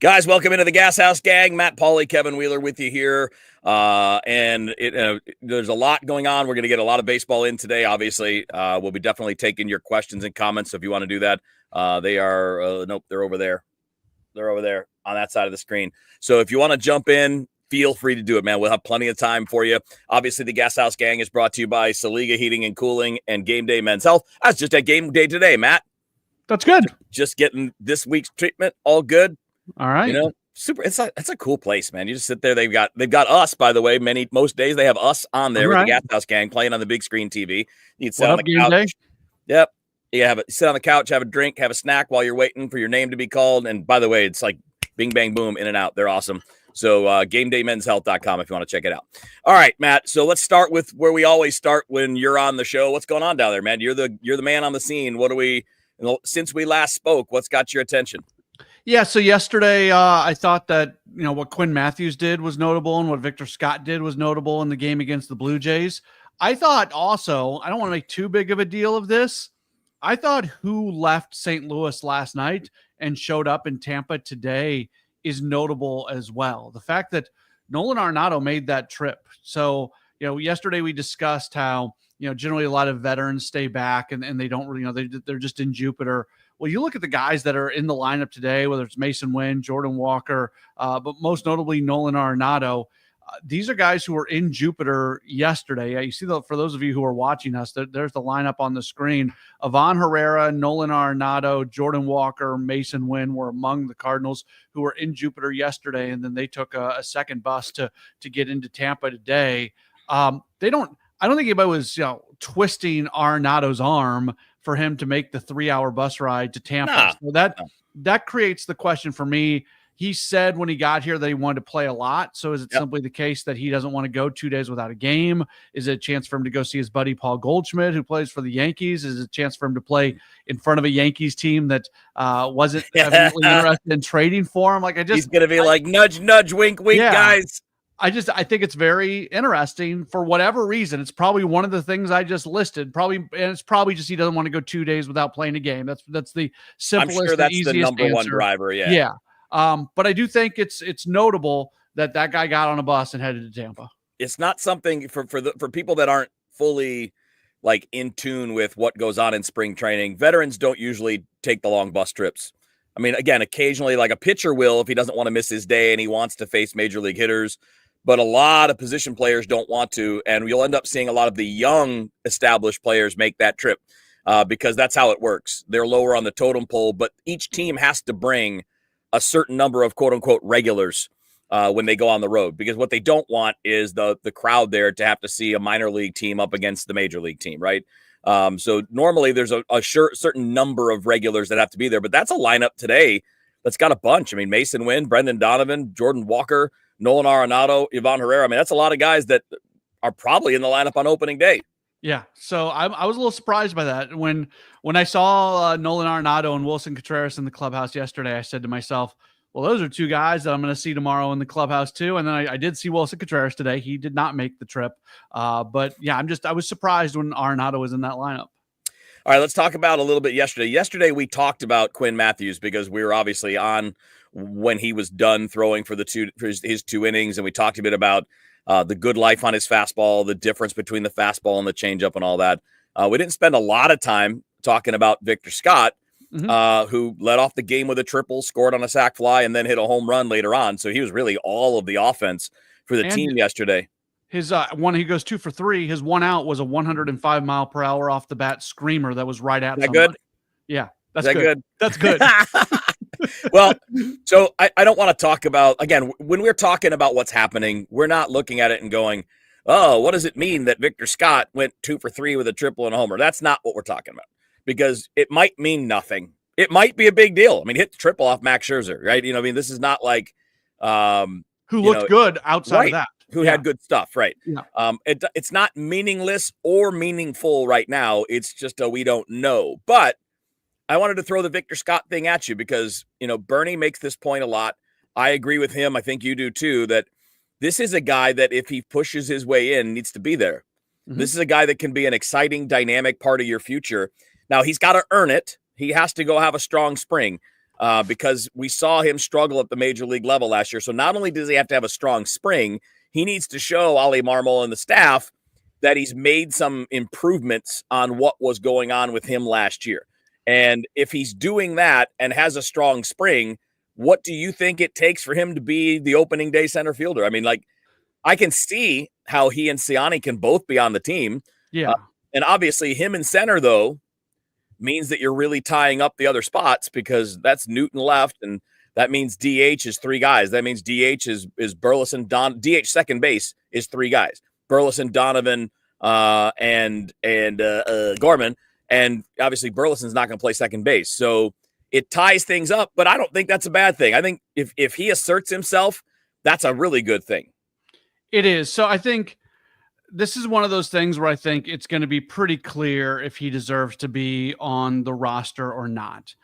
Guys, welcome into the GasHouse gang. Matt, Pauley, Kevin Wheeler with you here. There's a lot going on. We're going to get a lot of baseball in today, obviously. We'll be definitely taking your questions and comments. So if you want to do that, they're over there. They're over there on that side of the screen. So if you want to jump in, feel free to do it, man. We'll have plenty of time for you. Obviously, the GasHouse gang is brought to you by Saga Heating and Cooling and Game Day Men's Health. I was just at Game Day today, Matt. That's good. Just getting this week's treatment. All good. All right. Super. It's a cool place, man. You just sit there. They've got us, by the way. Most days they have us on there with the GasHouse gang playing on the big screen TV. You can sit on the couch. Day? Yep. You sit on the couch, have a drink, have a snack while you're waiting for your name to be called. And by the way, it's like bing, bang, boom, in and out. They're awesome. So GameDayMen'sHealth.com if you want to check it out. All right, Matt. So let's start with where we always start when you're on the show. What's going on down there, man? You're the man on the scene. Since we last spoke, what's got your attention? Yeah, so yesterday I thought that, what Quinn Matthews did was notable and what Victor Scott did was notable in the game against the Blue Jays. I thought also, I don't want to make too big of a deal of this, I thought who left St. Louis last night and showed up in Tampa today is notable as well. The fact that Nolan Arenado made that trip. So, yesterday we discussed how, generally a lot of veterans stay back and they don't really, they're just in Jupiter. Well, you look at the guys that are in the lineup today, whether it's Mason Wynn, Jordan Walker, but most notably Nolan Arenado. These are guys who were in Jupiter yesterday. You see, for those of you who are watching us, there's the lineup on the screen. Ivan Herrera, Nolan Arenado, Jordan Walker, Mason Wynn were among the Cardinals who were in Jupiter yesterday, and then they took a second bus to get into Tampa today. I don't think anybody was twisting Arenado's arm for him to make the 3-hour bus ride to Tampa. So that creates the question for me. He said when he got here that he wanted to play a lot. So is it simply the case that he doesn't want to go 2 days without a game? Is it a chance for him to go see his buddy Paul Goldschmidt, who plays for the Yankees? Is it a chance for him to play in front of a Yankees team that wasn't evidently interested in trading for him? He's going to be like, nudge, nudge, wink, wink, guys. I think it's very interesting for whatever reason. It's probably one of the things I just listed. And it's probably just he doesn't want to go 2 days without playing a game. That's the simplest. I'm sure that's the number one driver. Yeah. But I do think it's notable that guy got on a bus and headed to Tampa. It's not something for people that aren't fully in tune with what goes on in spring training. Veterans don't usually take the long bus trips. I mean, again, occasionally a pitcher will if he doesn't want to miss his day and he wants to face major league hitters. But a lot of position players don't want to, and you'll end up seeing a lot of the young established players make that trip because that's how it works. They're lower on the totem pole, but each team has to bring a certain number of quote-unquote regulars when they go on the road, because what they don't want is the crowd there to have to see a minor league team up against the major league team, right? So normally there's a certain number of regulars that have to be there, but that's a lineup today that's got a bunch. I mean, Mason Wynn, Brendan Donovan, Jordan Walker, Nolan Arenado, Ivan Herrera. I mean, that's a lot of guys that are probably in the lineup on opening day. Yeah, so I was a little surprised by that. When I saw Nolan Arenado and Wilson Contreras in the clubhouse yesterday, I said to myself, well, those are two guys that I'm going to see tomorrow in the clubhouse too. And then I did see Wilson Contreras today. He did not make the trip. But yeah, I was surprised when Arenado was in that lineup. All right, let's talk about a little bit yesterday. Yesterday, we talked about Quinn Matthews because we were obviously on when he was done throwing for his 2 innings, and we talked a bit about the good life on his fastball, the difference between the fastball and the changeup and all that. We didn't spend a lot of time talking about Victor Scott, who led off the game with a triple, scored on a sac fly, and then hit a home run later on. So he was really all of the offense for the team yesterday. His he goes 2 for 3. His 1 out was a 105 mile per hour off the bat screamer that was right at somebody. Good? Yeah, that's good. That's good. Well, so I don't want to talk about, again, when we're talking about what's happening, we're not looking at it and going, oh, what does it mean that Victor Scott went 2 for 3 with a triple and a homer? That's not what we're talking about, because it might mean nothing. It might be a big deal. I mean, hit the triple off Max Scherzer, right? This is not like who looked good outside of that. Who had good stuff, right? Yeah. It's not meaningless or meaningful right now. It's just we don't know. But I wanted to throw the Victor Scott thing at you because, Bernie makes this point a lot. I agree with him. I think you do too, that this is a guy that if he pushes his way in, needs to be there. Mm-hmm. This is a guy that can be an exciting, dynamic part of your future. Now, he's got to earn it. He has to go have a strong spring. because we saw him struggle at the major league level last year. So not only does he have to have a strong spring, he needs to show Ollie Marmol and the staff that he's made some improvements on what was going on with him last year. And if he's doing that and has a strong spring, what do you think it takes for him to be the opening day center fielder? I mean, like, I can see how he and Siani can both be on the team. Yeah. And obviously him in center, though, means that you're really tying up the other spots because that's Newton left, and that means DH is three guys. That means DH is Burleson, DH second base is three guys. Burleson, Donovan, and Gorman. And obviously Burleson's not going to play second base. So it ties things up, but I don't think that's a bad thing. I think if he asserts himself, that's a really good thing. It is. So I think this is one of those things where I think it's going to be pretty clear if he deserves to be on the roster or not.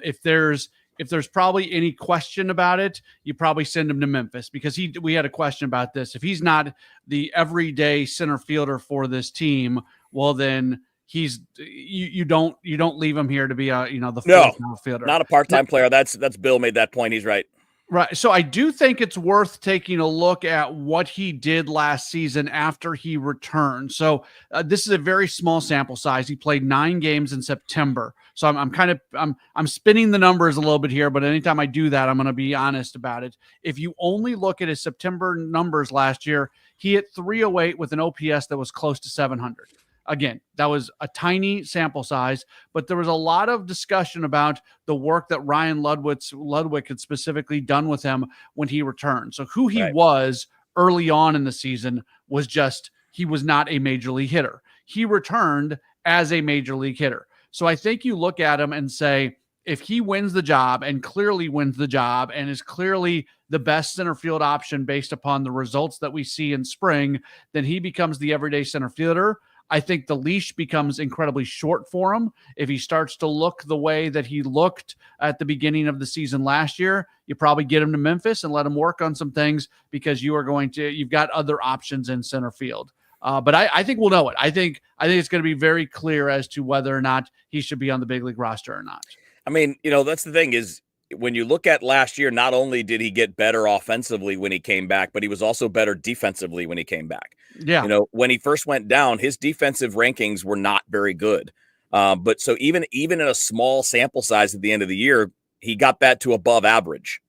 If there's probably any question about it, you probably send him to Memphis, because we had a question about this. If he's not the everyday center fielder for this team, well, then you don't leave him here to be the fourth fielder. Not a part-time player. That's Bill made that point. He's right. Right. So I do think it's worth taking a look at what he did last season after he returned. So this is a very small sample size. He played 9 games in September. So I'm spinning the numbers a little bit here, but anytime I do that, I'm going to be honest about it. If you only look at his September numbers last year, he hit 308 with an OPS that was close to 700. Again, that was a tiny sample size, but there was a lot of discussion about the work that Ryan Ludwig had specifically done with him when he returned. So who he was early on in the season was just, he was not a major league hitter. He returned as a major league hitter. So I think you look at him and say, if he wins the job and clearly wins the job and is clearly the best center field option based upon the results that we see in spring, then he becomes the everyday center fielder. I think the leash becomes incredibly short for him. If he starts to look the way that he looked at the beginning of the season last year, you probably get him to Memphis and let him work on some things, because you've got other options in center field. But I think we'll know it. I think it's going to be very clear as to whether or not he should be on the big league roster or not. I mean, that's the thing is, when you look at last year, not only did he get better offensively when he came back, but he was also better defensively when he came back. Yeah. When he first went down, his defensive rankings were not very good. But so even in a small sample size at the end of the year, he got that to above average.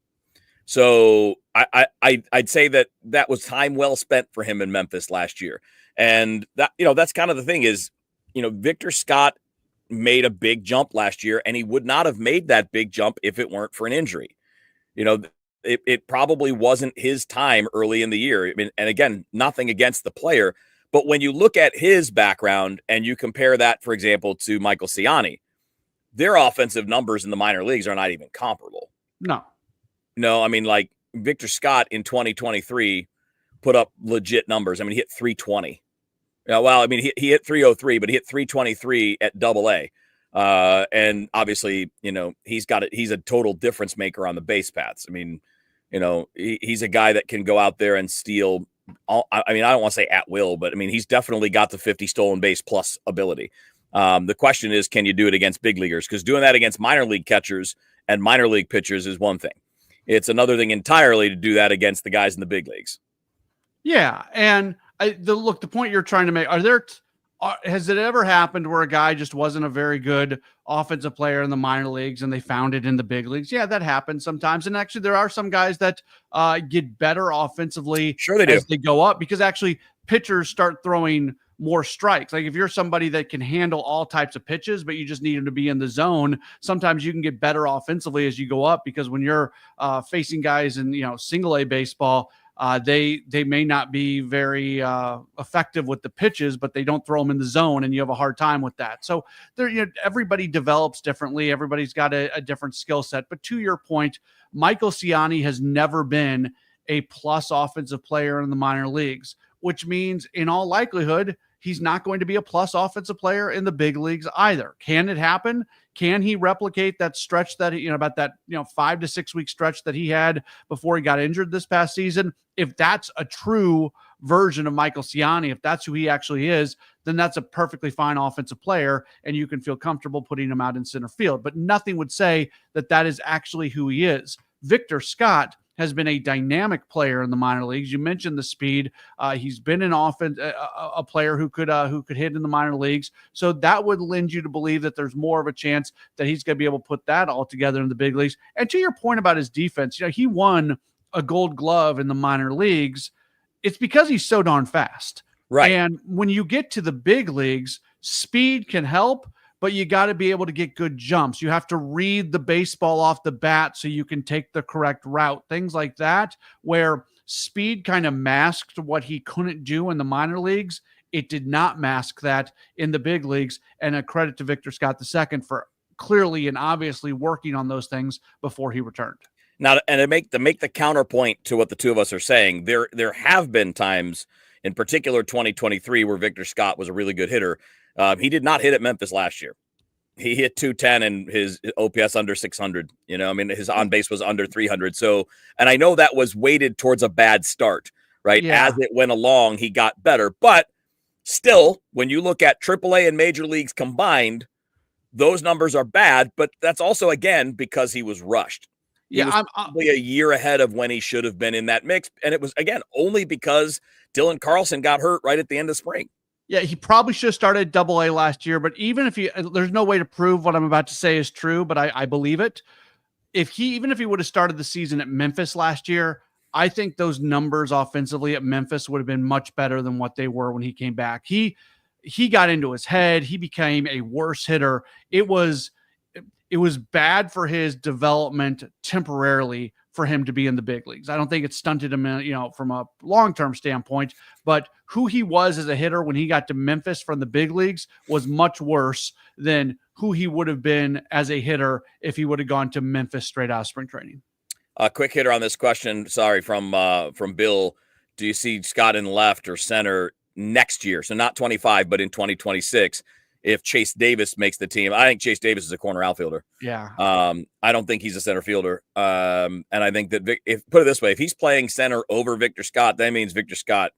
So I'd say that was time well spent for him in Memphis last year. And that, that's kind of the thing is, Victor Scott made a big jump last year, and he would not have made that big jump if it weren't for an injury. It probably wasn't his time early in the year. I mean, and again, nothing against the player, but when you look at his background and you compare that, for example, to Michael Siani, their offensive numbers in the minor leagues are not even comparable. No, I mean, like Victor Scott in 2023 put up legit numbers. I mean, he hit 320. Well, I mean, he hit 303, but he hit 323 at AA. And obviously, he's a total difference maker on the base paths. I mean, he's a guy that can go out there and steal. I don't want to say at will, but I mean, he's definitely got the 50 stolen base plus ability. The question is, can you do it against big leaguers? Because doing that against minor league catchers and minor league pitchers is one thing. It's another thing entirely to do that against the guys in the big leagues. Yeah. And the point you're trying to make, has it ever happened where a guy just wasn't a very good offensive player in the minor leagues and they found it in the big leagues? Yeah, that happens sometimes. And actually there are some guys that get better offensively as they go up, because actually pitchers start throwing more strikes. Like if you're somebody that can handle all types of pitches, but you just need them to be in the zone, sometimes you can get better offensively as you go up, because when you're facing guys in, single A baseball, they may not be very effective with the pitches, but they don't throw them in the zone, and you have a hard time with that. So everybody develops differently. Everybody's got a different skill set. But to your point, Michael Siani has never been a plus offensive player in the minor leagues, which means in all likelihood, he's not going to be a plus offensive player in the big leagues either. Can it happen? Can he replicate that stretch that, about that, 5 to 6 week stretch that he had before he got injured this past season? If that's a true version of Michael Ciani, if that's who he actually is, then that's a perfectly fine offensive player, and you can feel comfortable putting him out in center field. But nothing would say that that is actually who he is. Victor Scott has been a dynamic player in the minor leagues. You mentioned the speed. He's been an offense, a player who could hit in the minor leagues. So that would lend you to believe that there's more of a chance that he's going to be able to put that all together in the big leagues. And to your point about his defense, he won a Gold Glove in the minor leagues. It's because he's so darn fast. Right. And when you get to the big leagues, speed can help, but you got to be able to get good jumps. You have to read the baseball off the bat so you can take the correct route, things like that, where speed kind of masked what he couldn't do in the minor leagues. It did not mask that in the big leagues. And a credit to Victor Scott II for clearly and obviously working on those things before he returned. Now, and to make the counterpoint to what the two of us are saying, there have been times, in particular 2023, where Victor Scott was a really good hitter. He did not hit at Memphis last year. He hit 210 and his OPS under 600. His on base was under 300. So, and I know that was weighted towards a bad start, right? Yeah. As it went along, he got better. But still, when you look at AAA and major leagues combined, those numbers are bad. But that's also, again, because he was rushed. He was probably a year ahead of when he should have been in that mix. And it was, again, only because Dylan Carlson got hurt right at the end of spring. Yeah, he probably should have started AA last year, but even if there's no way to prove what I'm about to say is true, but I believe it. Even if he would have started the season at Memphis last year, I think those numbers offensively at Memphis would have been much better than what they were when he came back. He got into his head. He became a worse hitter. It was bad for his development temporarily for him to be in the big leagues. I don't think it stunted him, from a long-term standpoint, but who he was as a hitter when he got to Memphis from the big leagues was much worse than who he would have been as a hitter if he would have gone to Memphis straight out of spring training. A quick hitter on this question. Sorry, from Bill. Do you see Scott in left or center next year? So not 25, but in 2026. If Chase Davis makes the team. I think Chase Davis is a corner outfielder. Yeah. I don't think he's a center fielder. And I think that put it this way, if he's playing center over Victor Scott, that means Victor Scott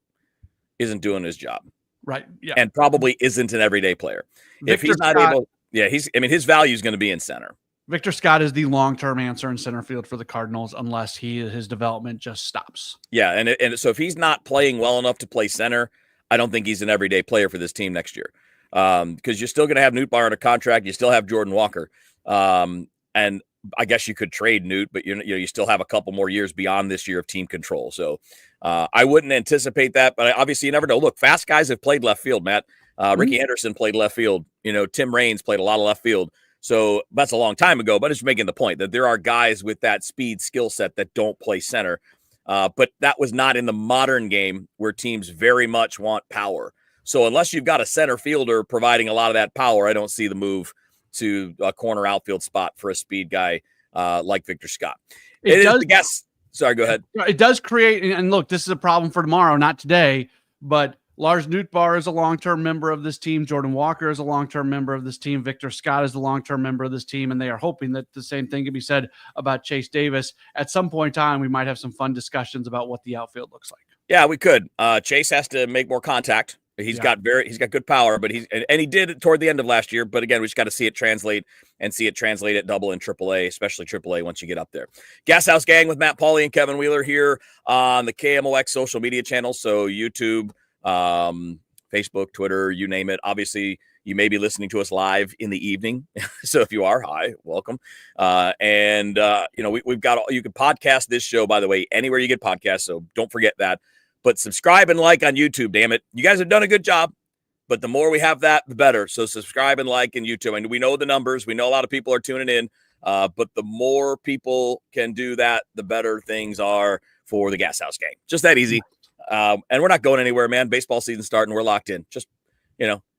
isn't doing his job. Right. Yeah. And probably isn't an everyday player. If he's not able, his value is going to be in center. Victor Scott is the long-term answer in center field for the Cardinals unless his development just stops. Yeah. And so if he's not playing well enough to play center, I don't think he's an everyday player for this team next year. Because you're still going to have Newt Bar on a contract. You still have Jordan Walker. And I guess you could trade Newt, but you still have a couple more years beyond this year of team control. So I wouldn't anticipate that, but obviously you never know. Look, fast guys have played left field, Matt. Ricky Henderson played left field. Tim Raines played a lot of left field. So that's a long time ago, but it's making the point that there are guys with that speed skill set that don't play center. But that was not in the modern game where teams very much want power. So unless you've got a center fielder providing a lot of that power, I don't see the move to a corner outfield spot for a speed guy like Victor Scott. Sorry, go ahead. It does create, and look, this is a problem for tomorrow, not today, but Lars Nootbaar is a long-term member of this team. Jordan Walker is a long-term member of this team. Victor Scott is a long-term member of this team, and they are hoping that the same thing can be said about Chase Davis. At some point in time, we might have some fun discussions about what the outfield looks like. Yeah, we could. Chase has to make more contact. He's got good power, but he did it toward the end of last year. But again, we just got to see it translate at double and AAA, especially AAA once you get up there. GasHouse Gang with Matt Pauley and Kevin Wheeler here on the KMOX social media channels. So YouTube, Facebook, Twitter, you name it. Obviously, you may be listening to us live in the evening. So if you are, hi, welcome. We've got you can podcast this show, by the way, anywhere you get podcasts. So don't forget that. But subscribe and like on YouTube, damn it. You guys have done a good job, but the more we have that, the better. So subscribe and like in YouTube. And we know the numbers. We know a lot of people are tuning in, but the more people can do that, the better things are for the GasHouse Gang. Just that easy. And we're not going anywhere, man. Baseball season starting. We're locked in. Just,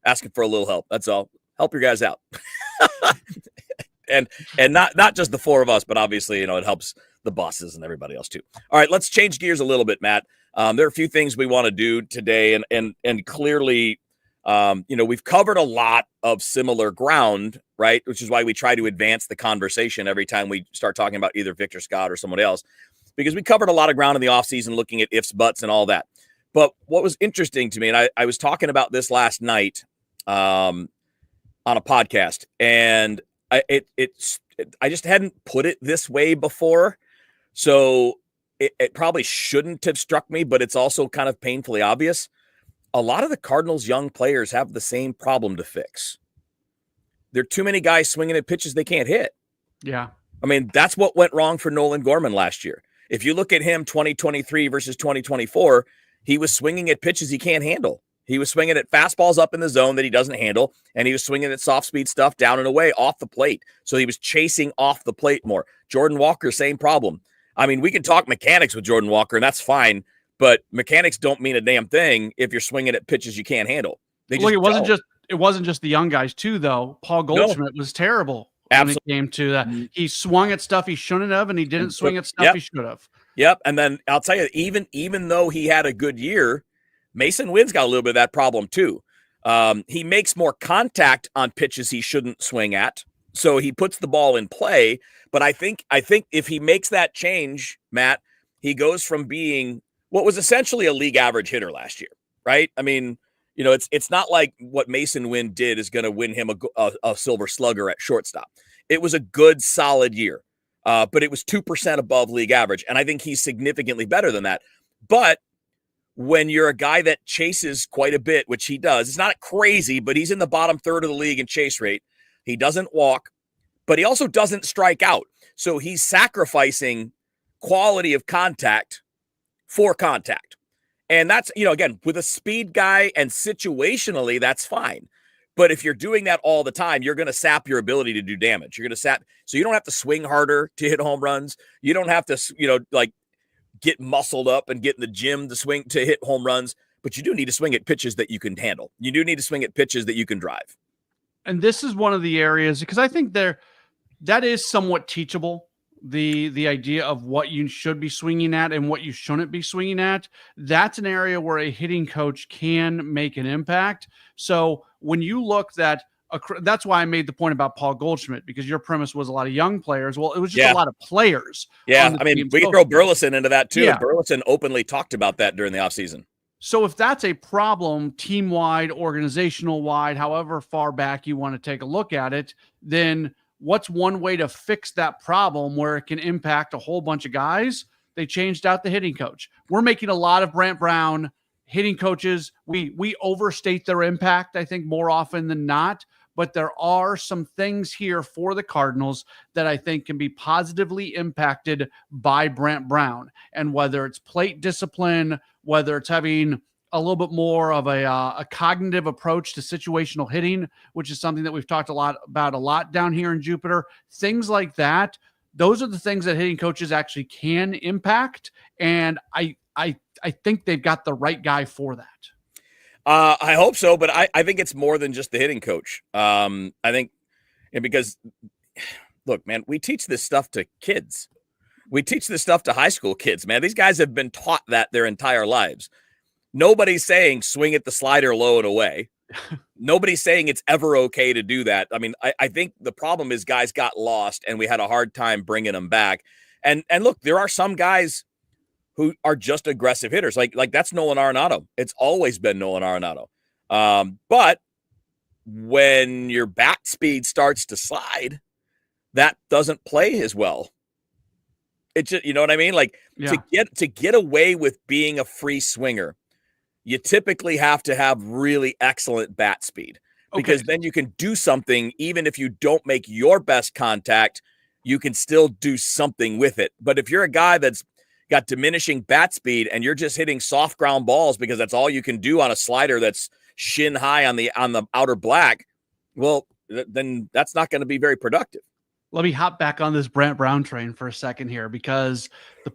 asking for a little help. That's all. Help your guys out. and not just the four of us, but obviously, it helps the bosses and everybody else too. All right, let's change gears a little bit, Matt. There are a few things we want to do today, and clearly, we've covered a lot of similar ground, right? Which is why we try to advance the conversation every time we start talking about either Victor Scott or someone else, because we covered a lot of ground in the offseason looking at ifs, buts, and all that. But what was interesting to me, and I was talking about this last night on a podcast, and I just hadn't put it this way before. So it probably shouldn't have struck me, but it's also kind of painfully obvious. A lot of the Cardinals' young players have the same problem to fix. There are too many guys swinging at pitches they can't hit. Yeah. I mean, that's what went wrong for Nolan Gorman last year. If you look at him 2023 versus 2024, he was swinging at pitches he can't handle. He was swinging at fastballs up in the zone that he doesn't handle, and he was swinging at soft speed stuff down and away off the plate. So he was chasing off the plate more. Jordan Walker, same problem. I mean, we can talk mechanics with Jordan Walker, and that's fine, but mechanics don't mean a damn thing if you're swinging at pitches you can't handle. It wasn't just the young guys too, though. Paul Goldschmidt was terrible. Absolutely. When it came to that. He swung at stuff he shouldn't have, and he didn't swing at stuff he should have. Yep. And then I'll tell you, even though he had a good year, Mason Wynn's got a little bit of that problem too. He makes more contact on pitches he shouldn't swing at, so he puts the ball in play. But I think if he makes that change, Matt, he goes from being what was essentially a league average hitter last year, right? I mean, it's not like what Mason Wynn did is going to win him a silver slugger at shortstop. It was a good, solid year, but it was 2% above league average, and I think he's significantly better than that. But when you're a guy that chases quite a bit, which he does, it's not crazy, but he's in the bottom third of the league in chase rate. He doesn't walk, but he also doesn't strike out. So he's sacrificing quality of contact for contact. And that's, again, with a speed guy and situationally, that's fine. But if you're doing that all the time, you're going to sap your ability to do damage. You're going to sap. So you don't have to swing harder to hit home runs. You don't have to, get muscled up and get in the gym to hit home runs. But you do need to swing at pitches that you can handle. You do need to swing at pitches that you can drive. And this is one of the areas, because I think that is somewhat teachable. The idea of what you should be swinging at and what you shouldn't be swinging at, that's an area where a hitting coach can make an impact. So when you look that's why I made the point about Paul Goldschmidt, because your premise was a lot of young players. Well, it was just a lot of players. Yeah, I mean, we can throw Burleson into that too. Yeah. Burleson openly talked about that during the offseason. So if that's a problem team-wide, organizational-wide, however far back you want to take a look at it, then what's one way to fix that problem where it can impact a whole bunch of guys? They changed out the hitting coach. We're making a lot of Brant Brown hitting coaches. We overstate their impact, I think, more often than not. But there are some things here for the Cardinals that I think can be positively impacted by Brant Brown. And whether it's plate discipline, whether it's having a little bit more of a cognitive approach to situational hitting, which is something that we've talked a lot down here in Jupiter, things like that. Those are the things that hitting coaches actually can impact. And I think they've got the right guy for that. I hope so, but I think it's more than just the hitting coach. I think, and because, look, man, we teach this stuff to kids. We teach this stuff to high school kids, man. These guys have been taught that their entire lives. Nobody's saying swing at the slider low and away. Nobody's saying it's ever okay to do that. I mean, I think the problem is guys got lost and we had a hard time bringing them back. And look, there are some guys who are just aggressive hitters. Like that's Nolan Arenado. It's always been Nolan Arenado. But when your bat speed starts to slide, that doesn't play as well. It just, you know what I mean? Like to get away with being a free swinger, you typically have to have really excellent bat speed because then you can do something. Even if you don't make your best contact, you can still do something with it. But if you're a guy that's got diminishing bat speed and you're just hitting soft ground balls because that's all you can do on a slider that's shin high on the outer black, well, then that's not going to be very productive. Let me hop back on this Brant Brown train for a second here, because the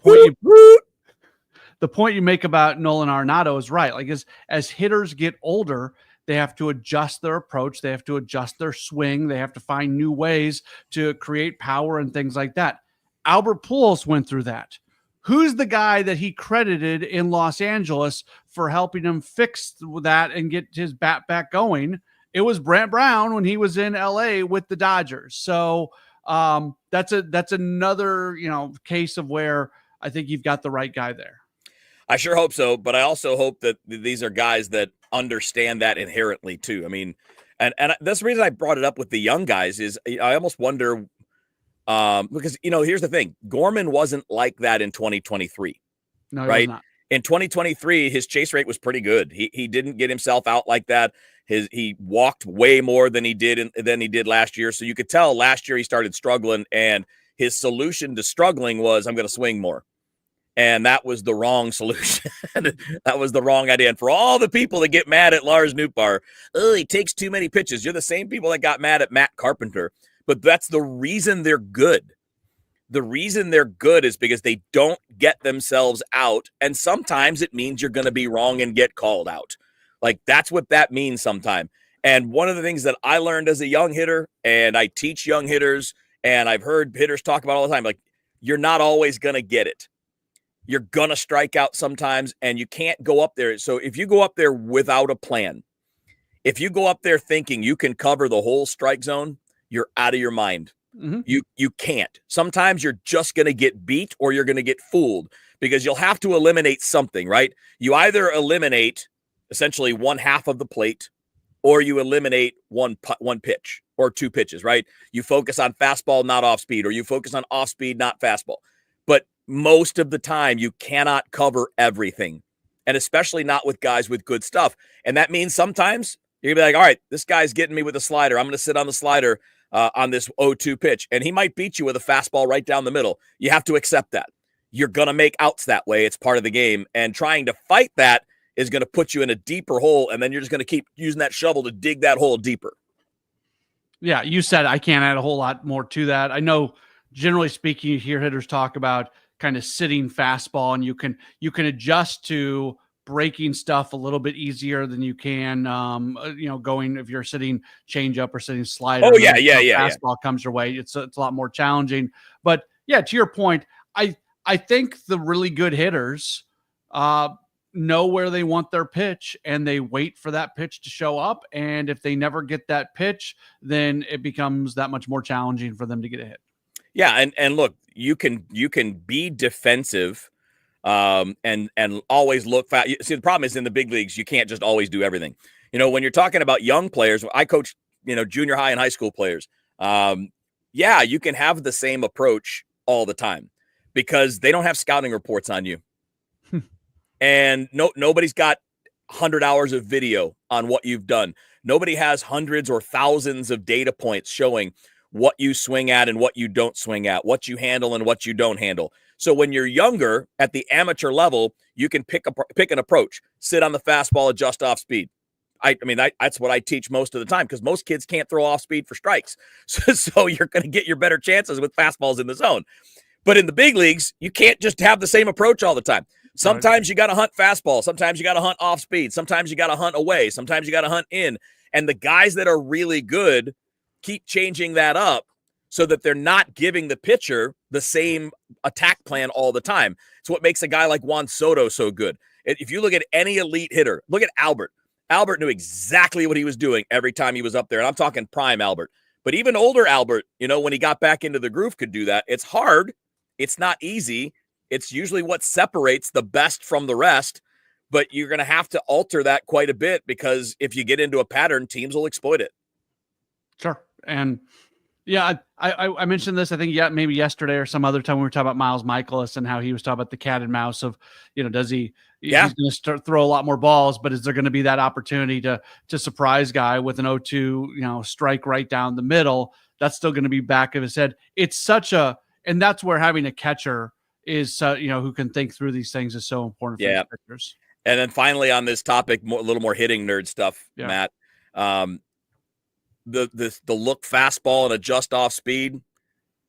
point you make about Nolan Arenado is right. Like as hitters get older, they have to adjust their approach. They have to adjust their swing. They have to find new ways to create power and things like that. Albert Pujols went through that. Who's the guy that he credited in Los Angeles for helping him fix that and get his bat back going? It was Brant Brown when he was in LA with the Dodgers. So that's another, case of where I think you've got the right guy there. I sure hope so, but I also hope that these are guys that understand that inherently too. I mean, and that's the reason I brought it up with the young guys is I almost wonder because here's the thing: Gorman wasn't like that in 2023, No, he was right? not. In 2023, his chase rate was pretty good. He didn't get himself out like that. He walked way more than he did last year. So you could tell last year he started struggling, and his solution to struggling was I'm going to swing more. And that was the wrong solution. That was the wrong idea. And for all the people that get mad at Lars Nootbaar, oh, he takes too many pitches. You're the same people that got mad at Matt Carpenter. But that's the reason they're good. The reason they're good is because they don't get themselves out. And sometimes it means you're going to be wrong and get called out. Like, that's what that means sometimes. And one of the things that I learned as a young hitter, and I teach young hitters, and I've heard hitters talk about all the time, like, you're not always going to get it. You're going to strike out sometimes, and you can't go up there. So if you go up there without a plan, if you go up there thinking you can cover the whole strike zone, you're out of your mind. Mm-hmm. You can't. Sometimes you're just going to get beat or you're going to get fooled because you'll have to eliminate something, right? You either eliminate essentially one half of the plate or you eliminate one pitch or two pitches, right? You focus on fastball, not off speed, or you focus on off speed, not fastball. But most of the time, you cannot cover everything, and especially not with guys with good stuff. And that means sometimes you're going to be like, all right, this guy's getting me with a slider. I'm going to sit on the slider on this 0-2 pitch, and he might beat you with a fastball right down the middle. You have to accept that. You're going to make outs that way. It's part of the game, and trying to fight that is going to put you in a deeper hole, and then you're just going to keep using that shovel to dig that hole deeper. Yeah, you said I can't add a whole lot more to that. I know, generally speaking, you hear hitters talk about kind of sitting fastball, and you can adjust to breaking stuff a little bit easier than you can, going if you're sitting changeup or sitting slider. Oh yeah, fastball comes your way. It's a lot more challenging. But yeah, to your point, I think the really good hitters know where they want their pitch and they wait for that pitch to show up. And if they never get that pitch, then it becomes that much more challenging for them to get a hit. Yeah, and look, you can be defensive and always look fast. See, the problem is in the big leagues, you can't just always do everything. When you're talking about young players, I coach, junior high and high school players. Yeah, you can have the same approach all the time because they don't have scouting reports on you. And nobody's got 100 hours of video on what you've done. Nobody has hundreds or thousands of data points showing what you swing at and what you don't swing at, what you handle and what you don't handle. So when you're younger at the amateur level, you can pick an approach, sit on the fastball, adjust off speed. That's what I teach most of the time because most kids can't throw off speed for strikes. So you're going to get your better chances with fastballs in the zone. But in the big leagues, you can't just have the same approach all the time. Sometimes you got to hunt fastball. Sometimes you got to hunt off speed. Sometimes you got to hunt away. Sometimes you got to hunt in. And the guys that are really good keep changing that up so that they're not giving the pitcher the same attack plan all the time. It's what makes a guy like Juan Soto so good. If you look at any elite hitter, look at Albert. Albert knew exactly what he was doing every time he was up there. And I'm talking prime Albert. But even older Albert, when he got back into the groove, could do that. It's hard. It's not easy. It's usually what separates the best from the rest. But you're going to have to alter that quite a bit because if you get into a pattern, teams will exploit it. Sure. And yeah, I mentioned this, I think, maybe yesterday or some other time we were talking about Miles Michaelis and how he was talking about the cat and mouse of, does he's going to throw a lot more balls, but is there going to be that opportunity to surprise guy with an 0-2, strike right down the middle? That's still going to be back of his head. It's and that's where having a catcher is, who can think through these things is so important for these pitchers. And then finally on this topic, a little more hitting nerd stuff, Matt. The look fastball and adjust off speed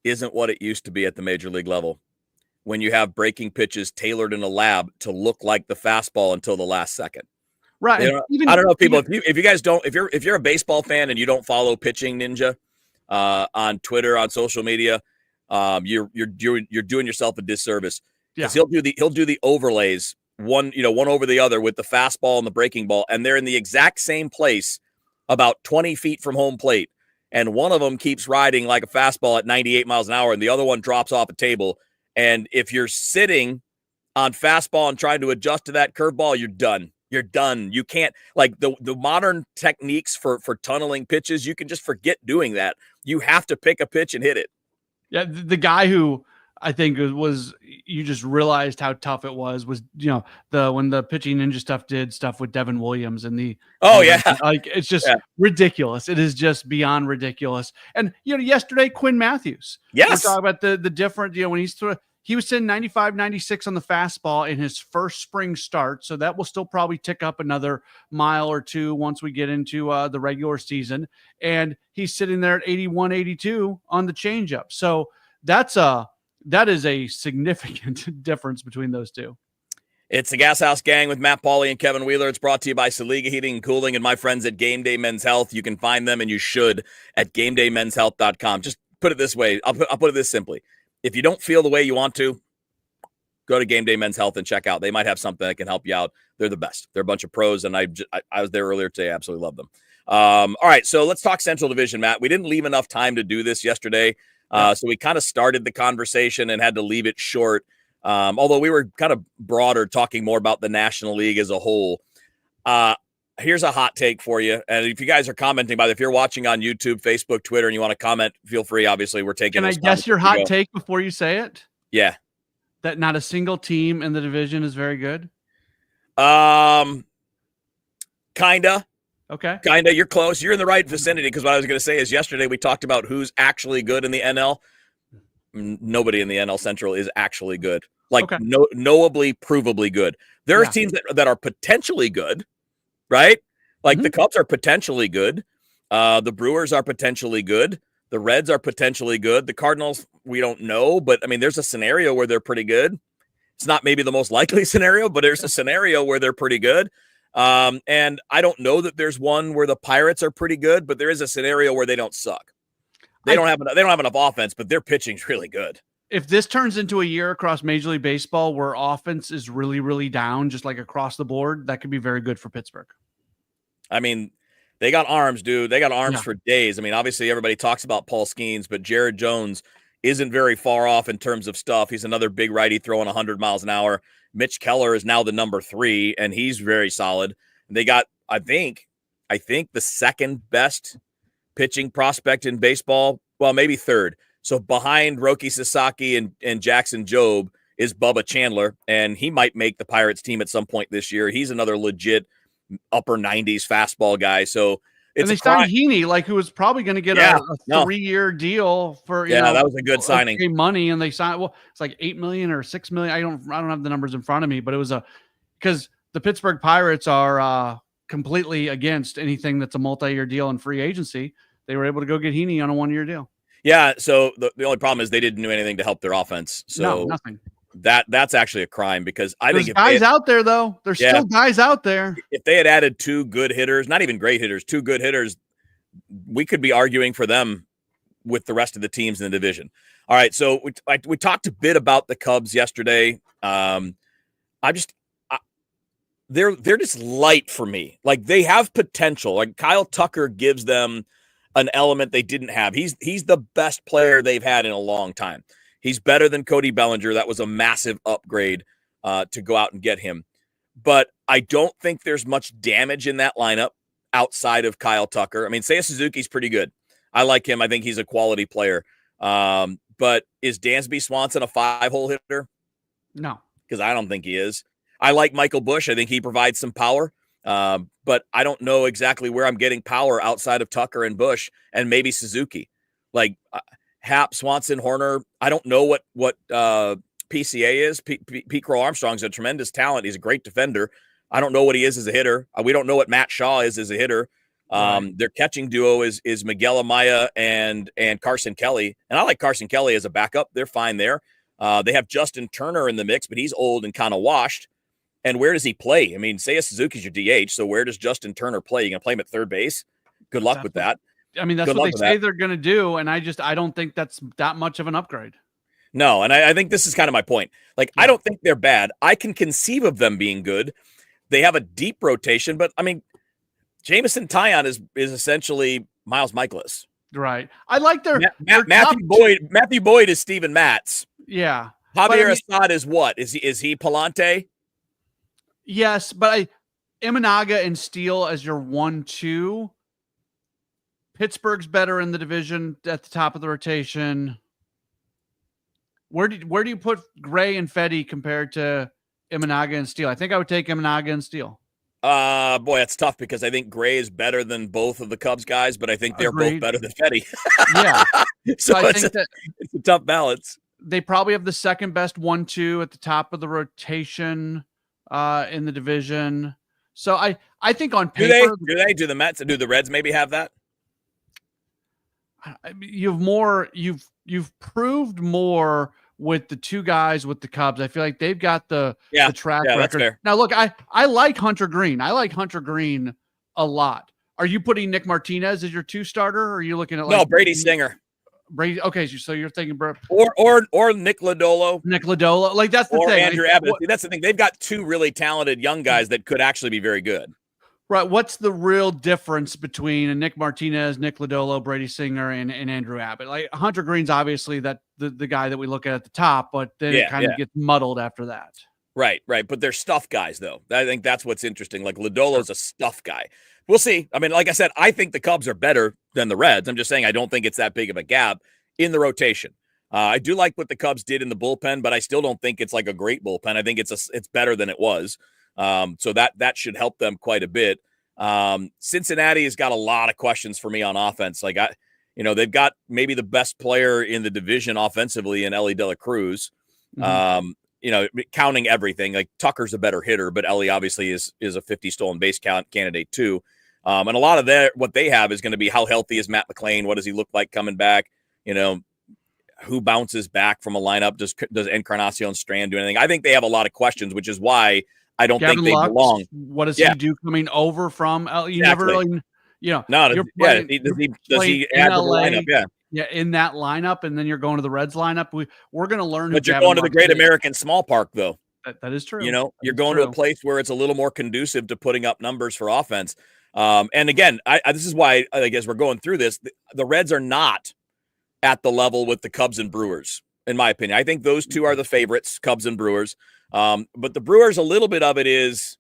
isn't what it used to be at the major league level. When you have breaking pitches tailored in a lab to look like the fastball until the last second. Right. I don't know, people. If you guys don't, if you're a baseball fan and you don't follow Pitching Ninja on Twitter, on social media, you're doing yourself a disservice. Because he'll do the overlays one over the other with the fastball and the breaking ball, and they're in the exact same place about 20 feet from home plate. And one of them keeps riding like a fastball at 98 miles an hour, and the other one drops off a table. And if you're sitting on fastball and trying to adjust to that curveball, you're done. You're done. You can't, like, the modern techniques for tunneling pitches, you can just forget doing that. You have to pick a pitch and hit it. Yeah, the guy who I think was you just realized how tough it was when the pitching ninja stuff did stuff with Devin Williams and like it's just ridiculous. It is just beyond ridiculous. And yesterday Quinn Matthews. Yes. We're talking about the different, when he was sitting 95, 96 on the fastball in his first spring start. So that will still probably tick up another mile or two once we get into the regular season. And he's sitting there at 81, 82 on the changeup. So that is a significant difference between those two. It's the Gas House Gang with Matt Pauley and Kevin Wheeler. It's brought to you by Saga Heating and Cooling and my friends at Game Day Men's Health. You can find them, and you should, at GameDayMen'sHealth.com. Just put it this way. I'll put it this simply. If you don't feel the way you want to, go to Game Day Men's Health and check out. They might have something that can help you out. They're the best. They're a bunch of pros, and I was there earlier today. I absolutely love them. All right, so let's talk Central Division, Matt. We didn't leave enough time to do this yesterday, so we kind of started the conversation and had to leave it short, although we were kind of broader, talking more about the National League as a whole. Here's a hot take for you. And if you guys are commenting, if you're watching on YouTube, Facebook, Twitter, and you want to comment, feel free. Obviously, we're taking. Can I guess your hot take before you say it? Yeah. That not a single team in the division is very good? Kinda. Okay. Kinda. You're close. You're in the right vicinity, because what I was going to say is yesterday we talked about who's actually good in the NL. Nobody in the NL Central is actually good. Knowably, provably good. There are teams that are potentially good, right? Like the Cubs are potentially good. The Brewers are potentially good. The Reds are potentially good. The Cardinals, we don't know, but I mean, there's a scenario where they're pretty good. It's not maybe the most likely scenario, but there's a scenario where they're pretty good. And I don't know that there's one where the Pirates are pretty good, but there is a scenario where they don't suck. They don't have enough offense, but their pitching's really good. If this turns into a year across Major League Baseball where offense is really, really down, just like across the board, that could be very good for Pittsburgh. I mean, they got arms, dude. They got arms for days. I mean, obviously everybody talks about Paul Skeens, but Jared Jones isn't very far off in terms of stuff. He's another big righty throwing 100 miles an hour. Mitch Keller is now the number 3, and he's very solid. And they got, I think the second best pitching prospect in baseball. Well, maybe third. So behind Roki Sasaki and Jackson Jobe is Bubba Chandler, and he might make the Pirates team at some point this year. He's another legit upper 90s fastball guy. So it's, and they signed Heaney, who was probably going to get a 3-year deal for that was a good signing. Money, and they signed it's like $8 million or $6 million. I don't have the numbers in front of me, but it was because the Pittsburgh Pirates are completely against anything that's a multi-year deal in free agency. They were able to go get Heaney on a 1-year deal. Yeah. So the only problem is they didn't do anything to help their offense. So nothing. That's actually a crime, because There's guys out there, though. There's still guys out there. If they had added 2 good hitters, not even great hitters, 2 good hitters, we could be arguing for them with the rest of the teams in the division. All right, so we talked a bit about the Cubs yesterday. They're just light for me. Like, they have potential. Like, Kyle Tucker gives them an element they didn't have. He's the best player they've had in a long time. He's better than Cody Bellinger. That was a massive upgrade to go out and get him. But I don't think there's much damage in that lineup outside of Kyle Tucker. I mean, Seiya Suzuki's pretty good. I like him. I think he's a quality player. But is Dansby Swanson a 5-hole hitter? No. Because I don't think he is. I like Michael Busch. I think he provides some power. But I don't know exactly where I'm getting power outside of Tucker and Busch and maybe Suzuki. Like, Happ, Swanson, Horner. I don't know what PCA is. Pete Crow Armstrong's a tremendous talent. He's a great defender. I don't know what he is as a hitter. We don't know what Matt Shaw is as a hitter. Their catching duo is Miguel Amaya and Carson Kelly. And I like Carson Kelly as a backup. They're fine there. They have Justin Turner in the mix, but he's old and kind of washed. And where does he play? I mean, Seiya Suzuki's your DH, so where does Justin Turner play? You going to play him at third base? Good luck with that. I mean, that's what they say they're going to do, and I don't think that's that much of an upgrade. No, and I think this is kind of my point. Like, I don't think they're bad. I can conceive of them being good. They have a deep rotation, but, I mean, Jameson Taillon is essentially Miles Michaelis. Right. I like their Matthew Boyd is Steven Matz. Yeah. Javier Assad is what? Is he Palante? Yes, but Imanaga and Steele as your 1-2. Pittsburgh's better in the division at the top of the rotation. Where do you put Gray and Fetty compared to Imanaga and Steele? I think I would take Imanaga and Steele. Boy, that's tough because I think Gray is better than both of the Cubs guys, but I think they're both better than Fetty. Yeah. So I think it's a tough balance. They probably have the second best 1-2 at the top of the rotation in the division. So I think on paper, do the Mets, do the Reds maybe have that? You've proved more with the two guys with the Cubs. I feel like they've got the track record. That's fair. Now look, I like Hunter Green. I like Hunter Green a lot. Are you putting Nick Martinez as your 2 starter? Or are you looking at Brady Singer? Brady. Okay, so you're thinking or Nick Lodolo. Nick Lodolo. Like that's the thing. Or Andrew Abbott. That's the thing. They've got 2 really talented young guys that could actually be very good. Right. What's the real difference between Nick Martinez, Nick Lodolo, Brady Singer, and Andrew Abbott? Like Hunter Green's obviously the guy that we look at the top, but then it kind of gets muddled after that. Right. But they're stuff guys, though. I think that's what's interesting. Like Lodolo's a stuff guy. We'll see. I mean, like I said, I think the Cubs are better than the Reds. I'm just saying I don't think it's that big of a gap in the rotation. I do like what the Cubs did in the bullpen, but I still don't think it's like a great bullpen. I think it's better than it was. So that should help them quite a bit. Cincinnati has got a lot of questions for me on offense. Like they've got maybe the best player in the division offensively in Ellie De La Cruz. Counting everything, like Tucker's a better hitter, but Ellie obviously is a 50 stolen base candidate too. And a lot of what they have is going to be how healthy is Matt McLain? What does he look like coming back? Who bounces back from a lineup? Does Encarnacion Strand do anything? I think they have a lot of questions, which is why I don't think they belong. What does he do coming over from? You never really, does he add to the lineup? Yeah, in that lineup, and then you're going to the Reds lineup. We're going to learn. But you're going to the Great American Small Park, though. That is true. You're going to a place where it's a little more conducive to putting up numbers for offense. And again, this is why I guess we're going through this. The Reds are not at the level with the Cubs and Brewers, in my opinion. I think those 2 are the favorites, Cubs and Brewers. But the Brewers, a little bit of it is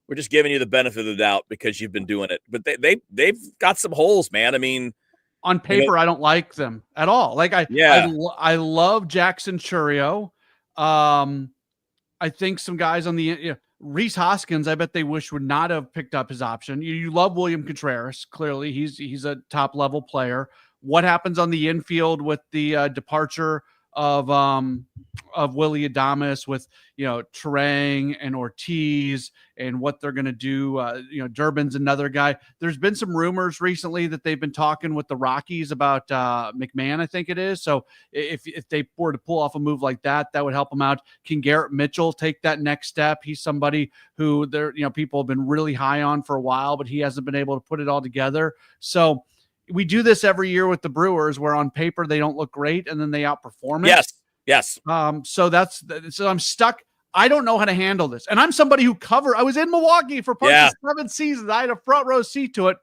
we're just giving you the benefit of the doubt because you've been doing it. But they've got some holes, man. I mean, on paper, I don't like them at all. Like I love Jackson Churio. I think some guys on the Rhys Hoskins, I bet they wish would not have picked up his option. You love William Contreras. Clearly, he's a top level player. What happens on the infield with the departure of Willie Adames with Terang and Ortiz and what they're going to do? Durbin's another guy. There's been some rumors recently that they've been talking with the Rockies about McMahon, I think it is. So if they were to pull off a move like that, that would help them out. Can Garrett Mitchell take that next step? He's somebody who people have been really high on for a while, but he hasn't been able to put it all together. So we do this every year with the Brewers, where on paper they don't look great and then they outperform it. Yes. So I'm stuck. I don't know how to handle this. And I'm somebody who I was in Milwaukee for part of 7 seasons. I had a front row seat to it.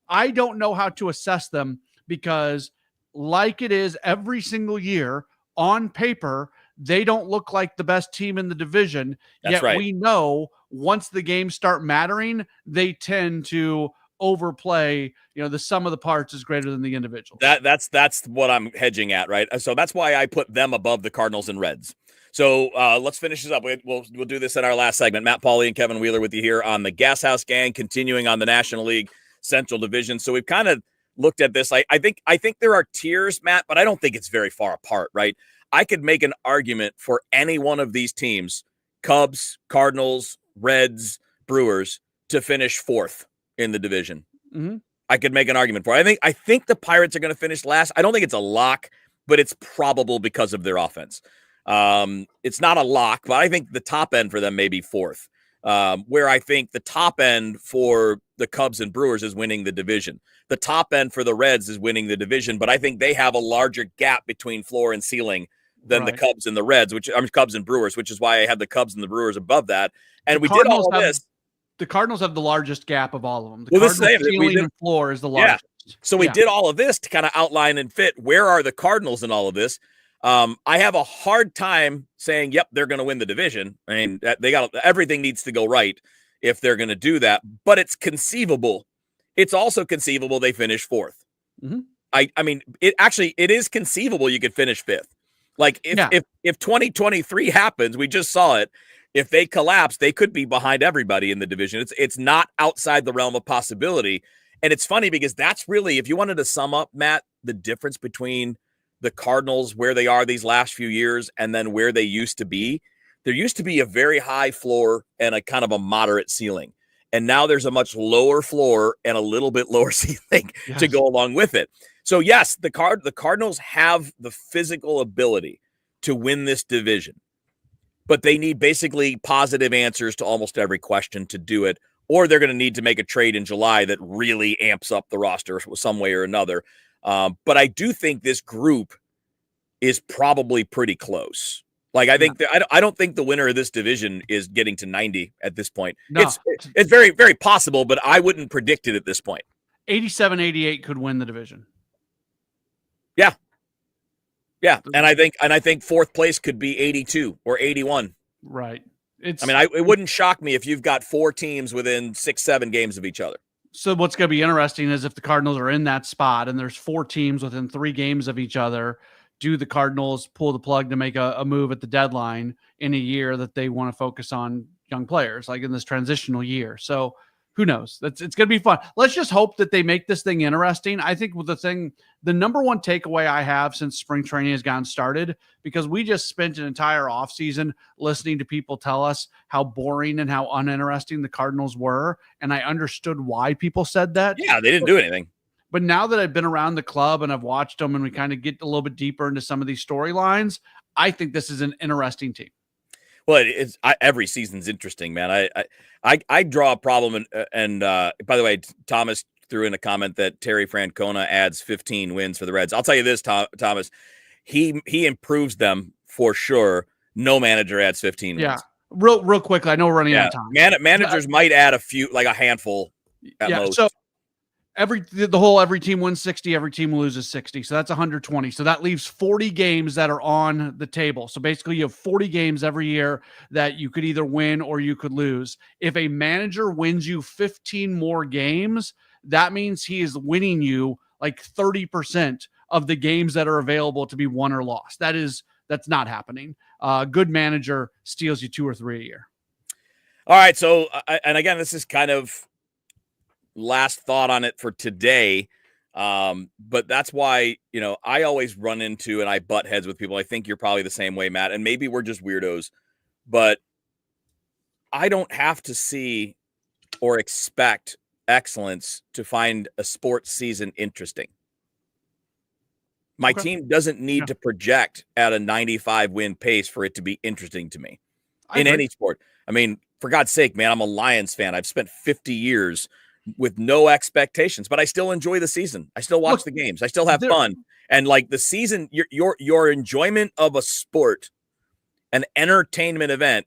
I don't know how to assess them because, like it is every single year, on paper, they don't look like the best team in the division. That's right. We know once the games start mattering, they tend to overplay. The sum of the parts is greater than the individual. That's what I'm hedging at, right? So that's why I put them above the Cardinals and Reds. So let's finish this up. We'll do this in our last segment. Matt Pauley and Kevin Wheeler with you here on the GasHouse Gang, continuing on the National League Central Division. So we've kind of looked at this. I think there are tiers, Matt, but I don't think it's very far apart, right? I could make an argument for any one of these teams, Cubs, Cardinals, Reds, Brewers, to finish 4th in the division. Mm-hmm. I could make an argument for it. I think the Pirates are going to finish last. I don't think it's a lock, but it's probable because of their offense. It's not a lock, but I think the top end for them may be 4th. Where I think the top end for the Cubs and Brewers is winning the division. The top end for the Reds is winning the division, but I think they have a larger gap between floor and ceiling than the Cubs and the Reds, Cubs and Brewers, which is why I had the Cubs and the Brewers above that. And we did all of this. The Cardinals have the largest gap of all of them. The Cardinals ceiling and floor is the largest. So we did all of this to kind of outline and fit where are the Cardinals in all of this. I have a hard time saying, yep, they're going to win the division. I mean, everything needs to go right if they're going to do that, but it's conceivable. It's also conceivable they finish fourth. Mm-hmm. I mean, it is conceivable you could finish fifth. Like if 2023 happens, we just saw it. If they collapse, they could be behind everybody in the division. It's not outside the realm of possibility. And it's funny because that's really, if you wanted to sum up, Matt, the difference between the Cardinals, where they are these last few years, and then where they used to be. There used to be a very high floor and a kind of a moderate ceiling. And now there's a much lower floor and a little bit lower ceiling to go along with it. So yes, the Cardinals have the physical ability to win this division, but they need basically positive answers to almost every question to do it, or they're going to need to make a trade in July that really amps up the roster some way or another. But I do think this group is probably pretty close. Like, I think I don't think the winner of this division is getting to 90 at this point. No. It's very, very possible, but I wouldn't predict it at this point. 87-88 could win the division. Yeah. Yeah. And I think fourth place could be 82 or 81. Right. It wouldn't shock me if you've got four teams within 6-7 games of each other. So what's going to be interesting is if the Cardinals are in that spot and there's four teams within 3 games of each other, do the Cardinals pull the plug to make a move at the deadline in a year that they want to focus on young players, like in this transitional year? So who knows? It's going to be fun. Let's just hope that they make this thing interesting. I think the number one takeaway I have since spring training has gotten started, because we just spent an entire offseason listening to people tell us how boring and how uninteresting the Cardinals were. And I understood why people said that. Yeah, they didn't do anything. But now that I've been around the club and I've watched them and we kind of get a little bit deeper into some of these storylines, I think this is an interesting team. Well, every season's interesting, man. I draw a problem, and by the way, Thomas threw in a comment that Terry Francona adds 15 wins for the Reds. I'll tell you this, Thomas, he improves them for sure. No manager adds 15 wins. Yeah, real quickly. I know we're running out of time. Managers might add a handful at most. So every team wins 60, every team loses 60. So that's 120. So that leaves 40 games that are on the table. So basically you have 40 games every year that you could either win or you could lose. If a manager wins you 15 more games, that means he is winning you like 30% of the games that are available to be won or lost. That's not happening. Good manager steals you 2 or 3 a year. All right. So, and again, this is kind of last thought on it for today. But that's why, I always run into and I butt heads with people. I think you're probably the same way, Matt, and maybe we're just weirdos, but I don't have to see or expect excellence to find a sports season interesting. My team doesn't need to project at a 95 win pace for it to be interesting to me in any sport. I mean, for God's sake, man, I'm a Lions fan. I've spent 50 years with no expectations, but I still enjoy the season. I still watch the games. I still have fun. And like the season, your enjoyment of a sport, an entertainment event,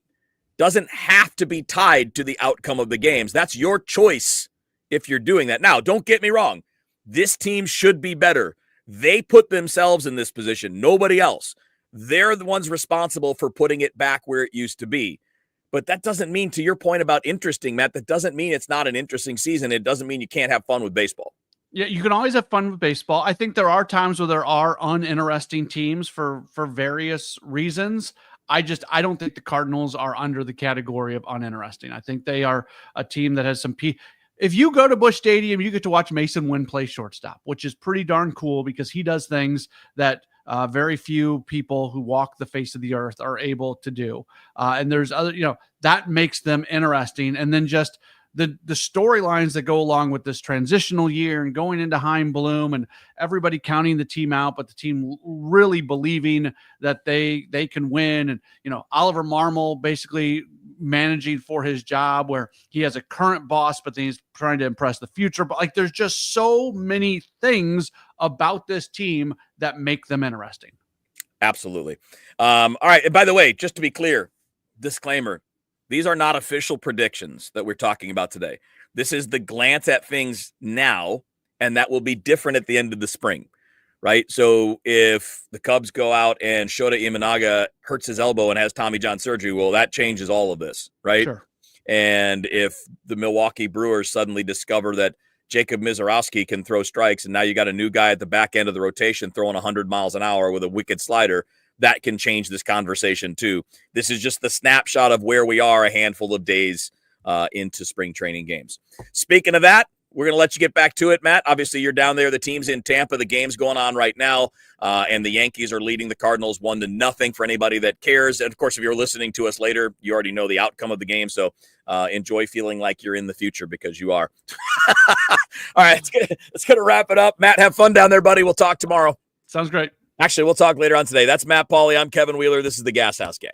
doesn't have to be tied to the outcome of the games. That's your choice if you're doing that. Now, don't get me wrong. This team should be better. They put themselves in this position. Nobody else. They're the ones responsible for putting it back where it used to be. But that doesn't mean, to your point about interesting, Matt, that doesn't mean it's not an interesting season. It doesn't mean you can't have fun with baseball. Yeah, you can always have fun with baseball. I think there are times where there are uninteresting teams for various reasons. I don't think the Cardinals are under the category of uninteresting. I think they are a team that has some if you go to Busch Stadium, you get to watch Mason Wynn play shortstop, which is pretty darn cool because he does things that very few people who walk the face of the earth are able to do. And there's other, that makes them interesting. And then just the storylines that go along with this transitional year and going into Heim Bloom and everybody counting the team out, but the team really believing that they can win. And, Oliver Marmol basically managing for his job where he has a current boss, but then he's trying to impress the future. But like, there's just so many things about this team that make them interesting. Absolutely. All right. And by the way, just to be clear, disclaimer, these are not official predictions that we're talking about today. This is the glance at things now, and that will be different at the end of the spring. right? So if the Cubs go out and Shota Imanaga hurts his elbow and has Tommy John surgery, well, that changes all of this, right? Sure. And if the Milwaukee Brewers suddenly discover that Jacob Mizorowski can throw strikes, and now you got a new guy at the back end of the rotation throwing 100 miles an hour with a wicked slider, that can change this conversation too. This is just the snapshot of where we are a handful of days into spring training games. Speaking of that, we're going to let you get back to it, Matt. Obviously, you're down there. The team's in Tampa. The game's going on right now, and the Yankees are leading the Cardinals 1-0 for anybody that cares. And, of course, if you're listening to us later, you already know the outcome of the game, so enjoy feeling like you're in the future because you are. All right, it's going to wrap it up. Matt, have fun down there, buddy. We'll talk tomorrow. Sounds great. Actually, we'll talk later on today. That's Matt Pauley. I'm Kevin Wheeler. This is the GasHouse Gang.